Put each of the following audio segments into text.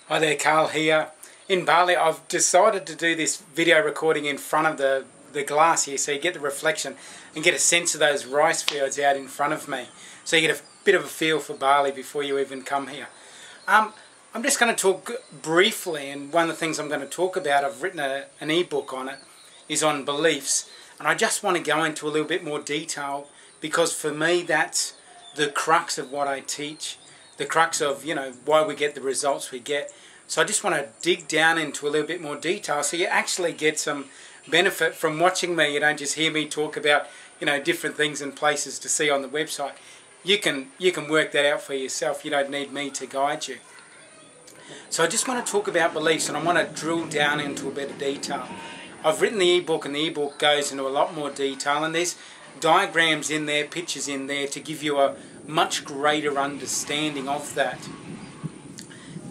Hi there, Carl here. In Bali, I've decided to do this video recording in front of the glass here so you get the reflection and get a sense of those rice fields out in front of me. So you get a bit of a feel for Bali before you even come here. I'm just going to talk briefly, and one of the things I'm going to talk about, I've written an ebook on it, is on beliefs. And I just want to go into a little bit more detail because for me that's the crux of what I teach. The crux of, why we get the results we get. So I just want to dig down into a little bit more detail so you actually get some benefit from watching me. You don't just hear me talk about, different things and places to see on the website. You can work that out for yourself. You don't need me to guide you. So I just want to talk about beliefs, and I want to drill down into a bit of detail. I've written the ebook, and the ebook goes into a lot more detail, and there's diagrams in there, pictures in there to give you a much greater understanding of that.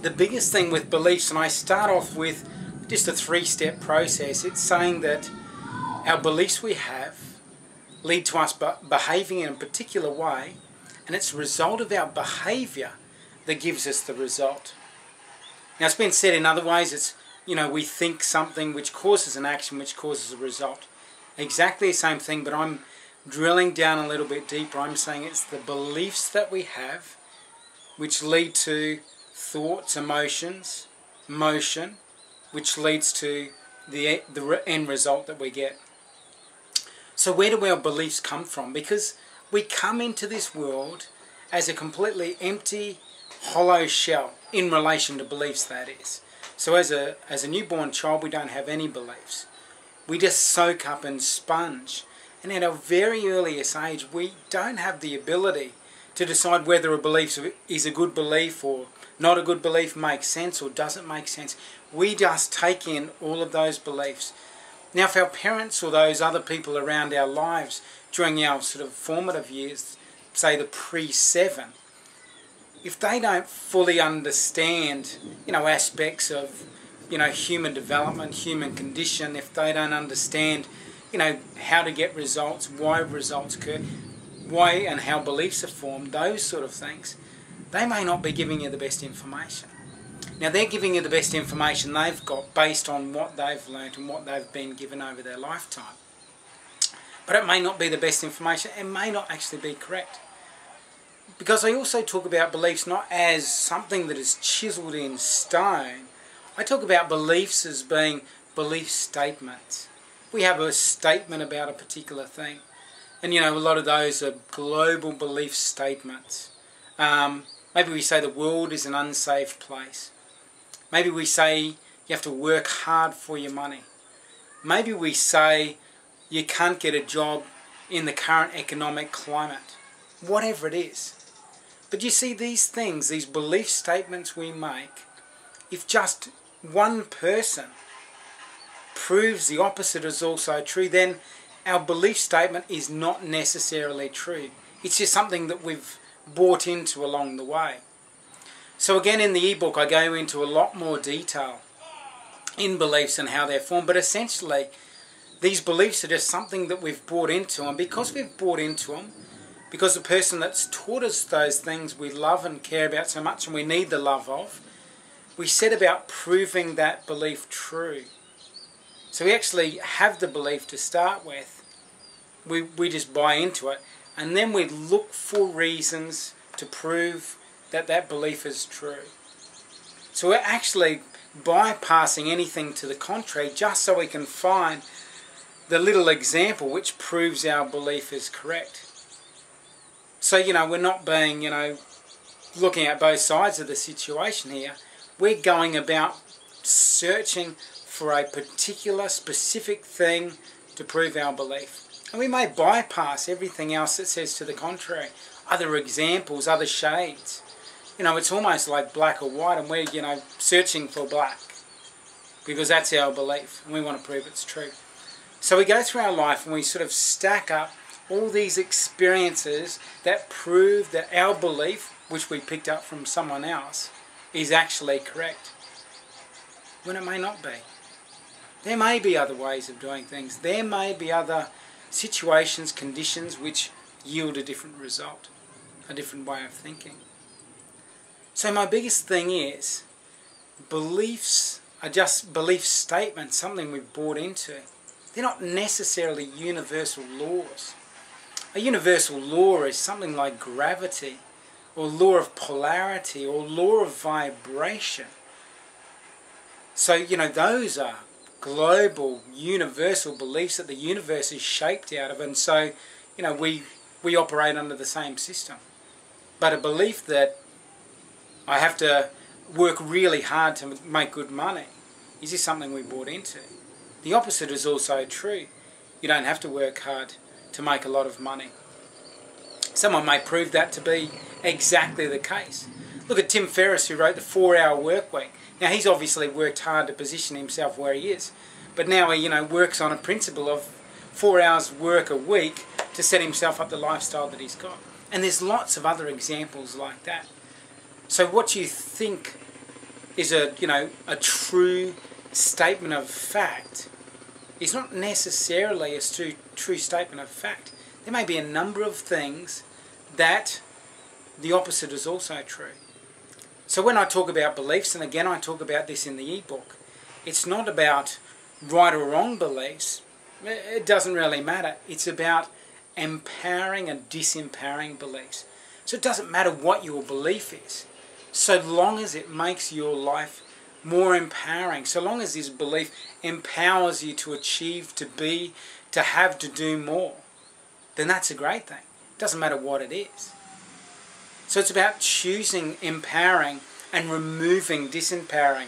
The biggest thing with beliefs, and I start off with just a 3-step process, it's saying that our beliefs we have lead to us behaving in a particular way, and it's a result of our behaviour that gives us the result. Now it's been said in other ways, it's, we think something which causes an action which causes a result. Exactly the same thing, but I'm drilling down a little bit deeper. I'm saying it's the beliefs that we have which lead to thoughts, emotions, motion, which leads to the end result that we get. So where do our beliefs come from? Because we come into this world as a completely empty, hollow shell in relation to beliefs, that is. So as a newborn child, we don't have any beliefs. We just soak up and sponge. And at a very earliest age, we don't have the ability to decide whether a belief is a good belief or not a good belief, makes sense or doesn't make sense. We just take in all of those beliefs. Now, if our parents or those other people around our lives during our sort of formative years, say the pre-7, if they don't fully understand, aspects of, human development, human condition, if they don't understand how to get results, why results occur, why and how beliefs are formed, those sort of things, they may not be giving you the best information. Now they're giving you the best information they've got based on what they've learnt and what they've been given over their lifetime. But it may not be the best information, it may not actually be correct. Because I also talk about beliefs not as something that is chiselled in stone. I talk about beliefs as being belief statements. We have a statement about a particular thing. And a lot of those are global belief statements. Maybe we say the world is an unsafe place. Maybe we say you have to work hard for your money. Maybe we say you can't get a job in the current economic climate. Whatever it is. But you see, these things, these belief statements we make, if just one person proves the opposite is also true, then our belief statement is not necessarily true. It's just something that we've bought into along the way. So again, in the ebook I go into a lot more detail in beliefs and how they're formed, but essentially these beliefs are just something that we've bought into, and because we've bought into them, because the person that's taught us those things we love and care about so much and we need the love of, we set about proving that belief true. So we actually have the belief to start with. We just buy into it, and then we look for reasons to prove that that belief is true. So we're actually bypassing anything to the contrary just so we can find the little example which proves our belief is correct. So, we're not being, looking at both sides of the situation here. We're going about searching for a particular specific thing to prove our belief. And we may bypass everything else that says to the contrary. Other examples, other shades. It's almost like black or white, and we're, searching for black. Because that's our belief, and we want to prove it's true. So we go through our life and we sort of stack up all these experiences that prove that our belief, which we picked up from someone else, is actually correct. When it may not be. There may be other ways of doing things. There may be other situations, conditions which yield a different result, a different way of thinking. So my biggest thing is beliefs are just belief statements, something we've bought into. They're not necessarily universal laws. A universal law is something like gravity, or law of polarity, or law of vibration. So, you know, those are global, universal beliefs that the universe is shaped out of, and so, you know, we operate under the same system. But a belief that I have to work really hard to make good money is just something we bought into. The opposite is also true. You don't have to work hard to make a lot of money. Someone may prove that to be exactly the case. Look at Tim Ferriss, who wrote the 4-Hour Work Week. Now, he's obviously worked hard to position himself where he is, but now he, you know, works on a principle of 4 hours work a week to set himself up the lifestyle that he's got. And there's lots of other examples like that. So what you think is a true statement of fact is not necessarily a true statement of fact. There may be a number of things that the opposite is also true. So when I talk about beliefs, and again I talk about this in the ebook, it's not about right or wrong beliefs. It doesn't really matter. It's about empowering and disempowering beliefs. So it doesn't matter what your belief is, so long as it makes your life more empowering, so long as this belief empowers you to achieve, to be, to have, to do more, then that's a great thing. It doesn't matter what it is. So it's about choosing empowering and removing disempowering.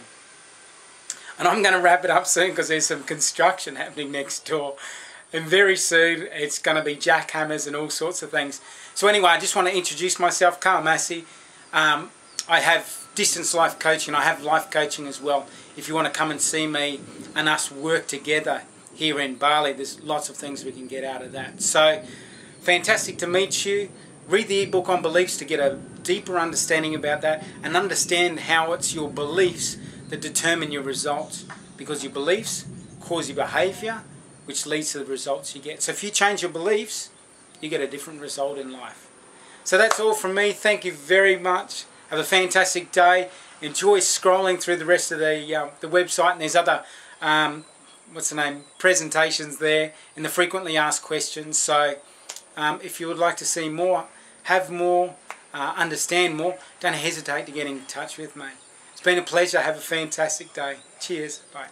And I'm going to wrap it up soon because there's some construction happening next door. And very soon it's going to be jackhammers and all sorts of things. So anyway, I just want to introduce myself, Carl Massey. I have distance life coaching. I have life coaching as well. If you want to come and see me and us work together here in Bali, there's lots of things we can get out of that. So fantastic to meet you. Read the ebook on beliefs to get a deeper understanding about that and understand how it's your beliefs that determine your results, because your beliefs cause your behaviour, which leads to the results you get. So if you change your beliefs, you get a different result in life. So that's all from me. Thank you very much. Have a fantastic day. Enjoy scrolling through the rest of the website, and there's other presentations there in the frequently asked questions. So if you would like to see more, have more, understand more, don't hesitate to get in touch with me. It's been a pleasure. Have a fantastic day. Cheers. Bye.